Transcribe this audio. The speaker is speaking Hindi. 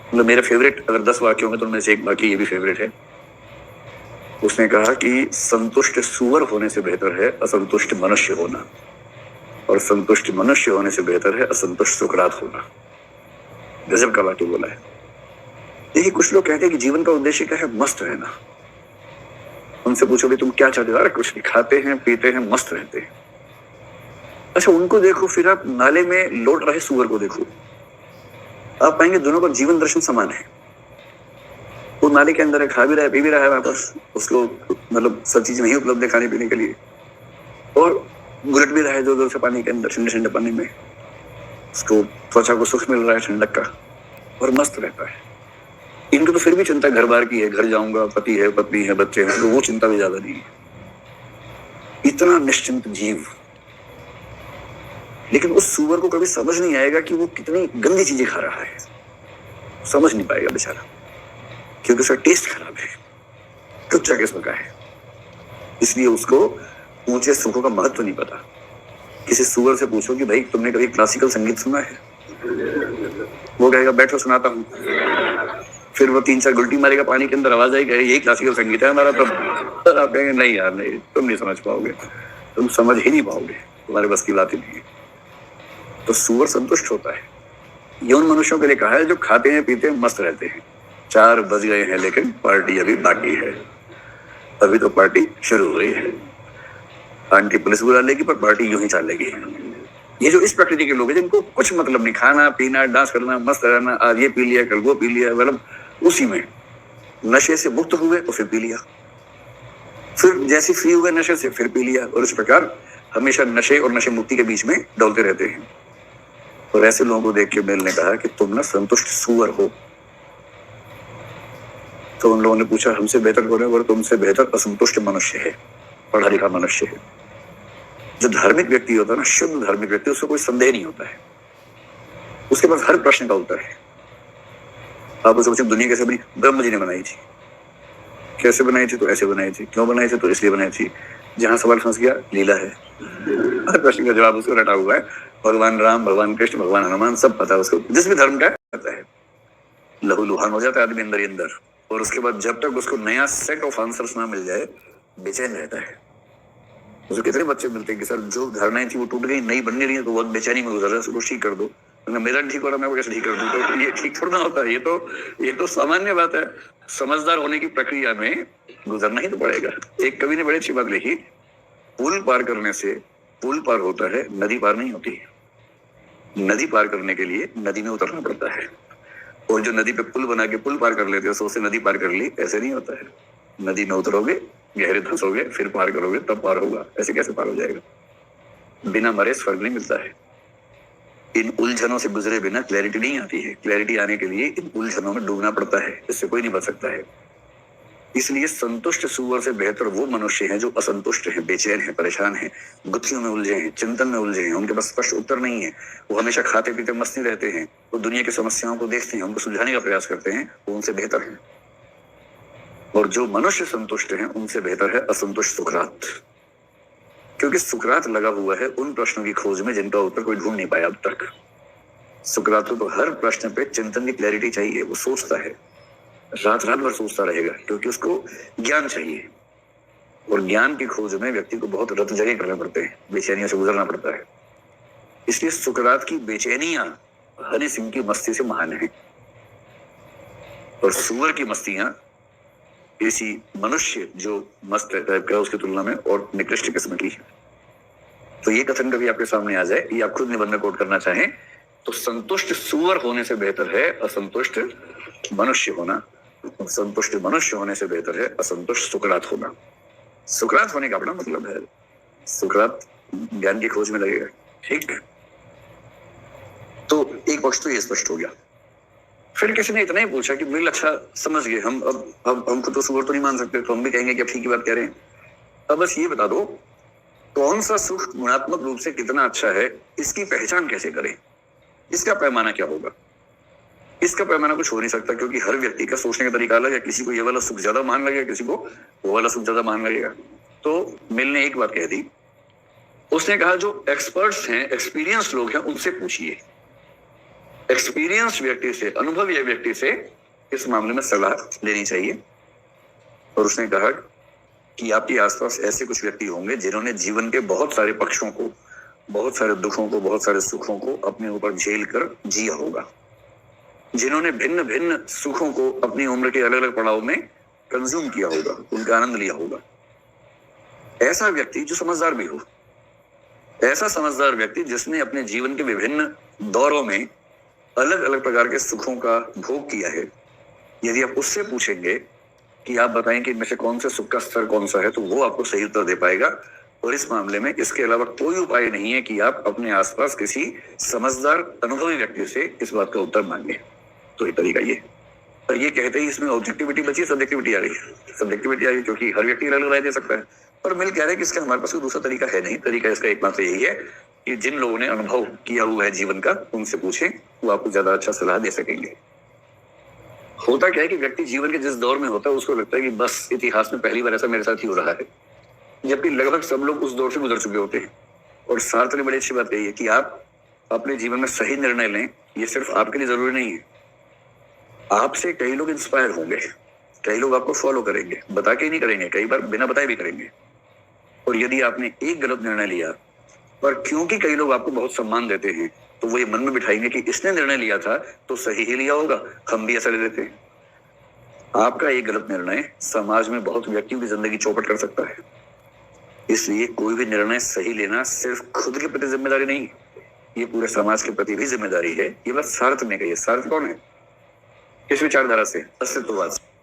मतलब मेरे फेवरेट अगर 10 वाक्यों में तो उनमें से एक वाक्य ये भी फेवरेट है। उसने कहा कि संतुष्ट सूअर होने से बेहतर है असंतुष्ट मनुष्य होना, और संतुष्ट मनुष्य होने से बेहतर है असंतुष्ट सुकरात होना। गजब का वाक्य बोला है। देखिए, कुछ लोग कहते हैं कि जीवन का उद्देश्य क्या है? मस्त रहना। उनसे पूछो भी तुम क्या चाहते हो? अरे कुछ नहीं, खाते हैं पीते हैं मस्त रहते हैं। अच्छा, उनको देखो, फिर आप नाले में लौट रहे सूअर को देखो, आप पाएंगे दोनों का जीवन दर्शन समान है। वो नाले के अंदर है, खा भी रहा है पी भी रहा है, वापस उसको मतलब सब चीज नहीं उपलब्ध है खाने पीने के लिए, और घुलट भी रहा है जोर जोर से पानी के अंदर, ठंडे ठंडे पानी में। उसको त्वचा को सुख मिल रहा है ठंडक का, और मस्त रहता है। इनको तो फिर भी चिंता घर बार की है, घर जाऊंगा, पति है पत्नी है बच्चे हैं, तो वो चिंता भी ज्यादा नहीं है। इतना निश्चिंत जीव। लेकिन उस सूअर को कभी समझ नहीं आएगा कि वो कितनी गंदी चीजें खा रहा है। समझ नहीं पाएगा बेचारा, क्योंकि उसका टेस्ट खराब है, कच्चा किस्म का है। इसलिए उसको ऊंचे सुखों का महत्व नहीं पता। किसी सूअर से पूछो कि भाई तुमने कभी क्लासिकल संगीत सुना है? वो कहेगा बैठो सुनाता हूँ। फिर वो 3-4 गुलटी मारेगा पानी के अंदर, आवाज आएगी यही क्लासिकल संगीत है हमारा। तब आप कहेंगे नहीं यार नहीं, तुम नहीं समझ पाओगे, तुम समझ ही नहीं पाओगे, तुम्हारे बस की बात ही नहीं है। तो सूअर संतुष्ट होता है। ये उन मनुष्यों के लिए कहा है जो खाते हैं पीते हैं मस्त रहते हैं। 4 बज गए हैं लेकिन पार्टी अभी बाकी है। अभी तो पार्टी शुरू हुई है। आंटी पुलिस बुला लेगी पर पार्टी यूं ही चलेगी। ये जो इस प्रकृति के लोग हैं जिनको कुछ मतलब नहीं, खाना पीना डांस करना मस्त रहना, आज ये पी लिया कल वो पी लिया, मतलब उसी में नशे से मुक्त हुए तो फिर पी लिया, फिर जैसे फ्री हुए नशे से फिर पी लिया, और इस प्रकार हमेशा नशे और नशे मुक्ति के बीच में डोलते रहते हैं। और ऐसे लोगों को देख के मेल ने कहा कि तुम ना संतुष्ट सूअर हो। तो उन लोगों ने पूछा हमसे बेहतर कौन है? और तुमसे बेहतर असंतुष्ट मनुष्य है, पढ़ा लिखा मनुष्य है। जो धार्मिक व्यक्ति होता है ना, शुद्ध धार्मिक व्यक्ति, उसको कोई संदेह नहीं होता है, उसके पास हर प्रश्न का उत्तर है। आप उसे पूछे दुनिया कैसे बनी? ब्रह्म जी ने बनाई थी। कैसे बनाई थी? तो ऐसे बनाई थी। क्यों बनाई थी? तो इसलिए बनाई थी। जहां सवाल फंस गया, लीला है। हर प्रश्न का जवाब उसको रटा हुआ है। भगवान राम, भगवान कृष्ण, भगवान हनुमान, सब पता है उसको, जिस भी धर्म का पता है। लहू लुहान हो जाता है आदमी अंदर ही अंदर, और उसके बाद जब तक उसको नया सेट ऑफ आंसर्स ना मिल जाए बेचैन रहता है। मुझे कितने बच्चे मिलते हैं कि सर जो धारणाएं थी वो टूट गई, नई बनने रही है, तो बहुत बेचैनी में गुजर रहा है, उसको ठीक कर दो। मेरा ठीक हो रहा, मैं वो कैसे ठीक कर दूं? तो ये ठीक थोड़ा ना होता है। ये तो सामान्य बात है। समझदार होने की प्रक्रिया में गुजरना ही तो पड़ेगा। एक कवि ने बड़ी अच्छी बात लिखी, पुल पार करने से पुल पार होता है, नदी पार नहीं होती। नदी पार करने के लिए नदी में उतरना पड़ता है, और जो नदी पे पुल बना के पुल पार कर लेते हो सो से नदी पार कर ली, ऐसे नहीं होता है। नदी में उतरोगे, गहरे धंसोगे, फिर पार करोगे, तब पार होगा। ऐसे कैसे पार हो जाएगा? बिना मरे स्वर्ग नहीं मिलता है। इन उलझनों से गुजरे बिना क्लैरिटी नहीं आती है। क्लैरिटी आने के लिए इन उलझनों में डूबना पड़ता है, इससे कोई नहीं बच सकता है। इसलिए संतुष्ट सूअर से बेहतर वो मनुष्य हैं जो असंतुष्ट हैं, बेचैन हैं, परेशान हैं, गुत्थियों में उलझे हैं, चिंतन में उलझे हैं। उनके पास स्पष्ट उत्तर नहीं है। वो हमेशा खाते पीते मस्त नहीं रहते हैं। वो दुनिया की समस्याओं को देखते हैं, उनको सुलझाने का प्रयास करते हैं, वो उनसे बेहतर है। और जो मनुष्य संतुष्ट हैं उनसे बेहतर है असंतुष्ट सुकरात, क्योंकि सुकरात लगा हुआ है उन प्रश्नों की खोज में जिनका उत्तर कोई ढूंढ नहीं पाया अब तक। सुकरात को तो हर प्रश्न पे चिंतन की क्लैरिटी चाहिए। वो सोचता है, रात रात भर सोचता रहेगा, क्योंकि उसको ज्ञान चाहिए। और ज्ञान की खोज में व्यक्ति को बहुत रत जगह करने पड़ते हैं, बेचैनियों से गुजरना पड़ता है। इसलिए सुकरात की बेचैनियां हनी सिंह की मस्ती से महान है, और सूअर की मस्तियां किसी मनुष्य जो मस्त टाइप का उसकी तुलना में और निकृष्ट किस्म की है। तो ये कथन कभी आपके सामने आ जाए, ये आप खुद निबंध में कोट करना चाहें, तो संतुष्ट सूअर होने से बेहतर है असंतुष्ट मनुष्य होना, संतुष्ट मनुष्य होने से बेहतर है असंतुष्ट सुकरात होना। सुकरात होने का अपना मतलब है, सुकरात ज्ञान की खोज में लगेगा। ठीक, तो एक पक्ष तो ये स्पष्ट हो गया। फिर किसी ने इतना ही पूछा कि बिल अच्छा समझ गए हम, अब हमको तो सुअर तो नहीं मान सकते, तो हम भी कहेंगे कि अब ठीक ही बात कह रहे हैं। अब बस ये बता दो कौन सा सुख गुणात्मक रूप से कितना अच्छा है, इसकी पहचान कैसे करें? इसका पैमाना क्या होगा? इसका पैमाना कुछ हो नहीं सकता, क्योंकि हर व्यक्ति का सोचने का तरीका अलग है। किसी को ये वाला सुख ज्यादा महान लगेगा, किसी को वो वाला सुख ज्यादा महान लगेगा। तो मिल ने एक बात कह दी, उसने कहा जो एक्सपर्ट्स हैं, एक्सपीरियंस लोग हैं, उनसे पूछिए। एक्सपीरियंस व्यक्ति से, अनुभवी व्यक्ति से इस मामले में सलाह लेनी चाहिए। और उसने कहा कि आपके आसपास ऐसे कुछ व्यक्ति होंगे जिन्होंने जीवन के बहुत सारे पक्षों को, बहुत सारे दुखों को, बहुत सारे सुखों को अपने ऊपर झेल कर जिया होगा, जिन्होंने भिन्न भिन्न सुखों को अपनी उम्र के अलग अलग पड़ाव में कंज्यूम किया होगा, उनका आनंद लिया होगा। ऐसा व्यक्ति जो समझदार भी हो, ऐसा समझदार व्यक्ति जिसने अपने जीवन के विभिन्न दौरों में अलग अलग प्रकार के सुखों का भोग किया है, यदि आप उससे पूछेंगे कि आप बताएं कि इनमें से कौन से सुख का स्तर कौन सा है, तो वो आपको सही उत्तर दे पाएगा। और इस मामले में इसके अलावा कोई उपाय नहीं है कि आप अपने आसपास किसी समझदार अनुभवी व्यक्ति से इस बात का उत्तर मांगे। तो ये तरीका ये, और ये कहते ही इसमें ऑब्जेक्टिविटी बची, सब्जेक्टिविटी आ रही है। सब्जेक्टिविटी आ रही है क्योंकि हर व्यक्ति अलग राय दे सकता है, पर मिल कह रहे हैं कि इसका हमारे पास कोई दूसरा तरीका है नहीं। तरीका इसका एकमात्र यही है कि जिन लोगों ने अनुभव किया हुआ है जीवन का, उनसे पूछें, वो आपको ज्यादा अच्छा सलाह दे सकेंगे। होता क्या है कि व्यक्ति जीवन के जिस दौर में होता है उसको लगता है कि बस इतिहास में पहली बार ऐसा मेरे साथ ही हो रहा है, जबकि लगभग सब लोग उस दौर से गुजर चुके होते हैं। और साथ में बड़ी अच्छी बात यही है कि आप अपने जीवन में सही निर्णय लें। ये सिर्फ आपके लिए जरूरी नहीं है, आपसे कई लोग इंस्पायर होंगे, कई लोग आपको फॉलो करेंगे, बता के ही नहीं करेंगे, कई बार बिना बताए भी करेंगे। और यदि आपने एक गलत निर्णय लिया, पर क्योंकि कई लोग आपको बहुत सम्मान देते हैं, तो वो ये मन में बिठाएंगे कि इसने निर्णय लिया था तो सही ही लिया होगा, हम भी ऐसा ले लेते हैं। आपका एक गलत निर्णय समाज में बहुत व्यक्तियों की जिंदगी चौपट कर सकता है। इसलिए कोई भी निर्णय सही लेना सिर्फ खुद के प्रति जिम्मेदारी नहीं, ये पूरे समाज के प्रति भी जिम्मेदारी है। ये बात सार्थ ने कही है। सार्थ कौन है? किस विचारधारा से? अस्तित्ववाद से।